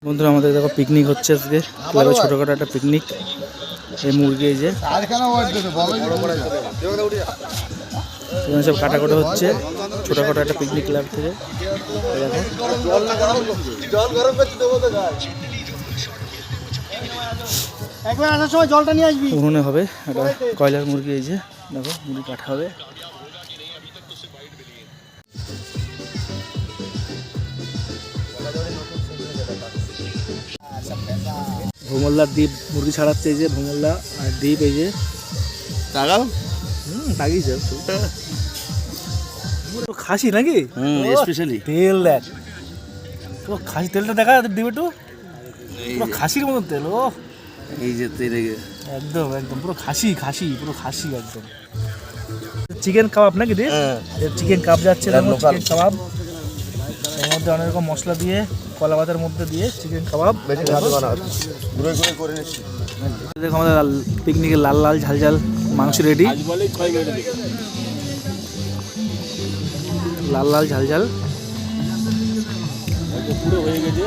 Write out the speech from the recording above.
বন্ধুরা আমাদের দেখো পিকনিক হচ্ছে আজকে ক্লাবে ছোটখাটো একটা পিকনিক। এই মুরগি এই যে এখানে সব কাটাকাটা হচ্ছে ছোটখাটো একটা পিকনিক ক্লাব থেকে। একবার আসার সময় জলটা নিয়ে আসবি। উনুনে হবে একটা কয়লার মুরগি, এই যে দেখো মুরগি কাটা হবে। ভোমল্লার দ্বীপ মুরগি ছাড়াচ্ছে, এই যে ভোমল্লা আর দ্বীপ, এই যে তাকাও তাকিয়েছে খাসি নাকি স্পেশালি তেল দেখ তো খাসি তেলটা দেখা দ্বীপ একটু পুরো খাসির মতন তেল। ও এই যে তেলে একদম একদম পুরো খাসি খাসি পুরো খাসি একদম। চিকেন কাবাব নাকি দ্বীপ? চিকেন কাবাব যাচ্ছে, চিকেন কাবাব এর মধ্যে অনেক রকম মশলা দিয়ে কলা পাতার মধ্যে দিয়ে চিকেন কাবাব। দেখো আমাদের পিকনিকের লাল লাল ঝাল ঝাল মাংস রেডি, লাল লাল ঝাল ঝাল পুরো হয়ে গেছে।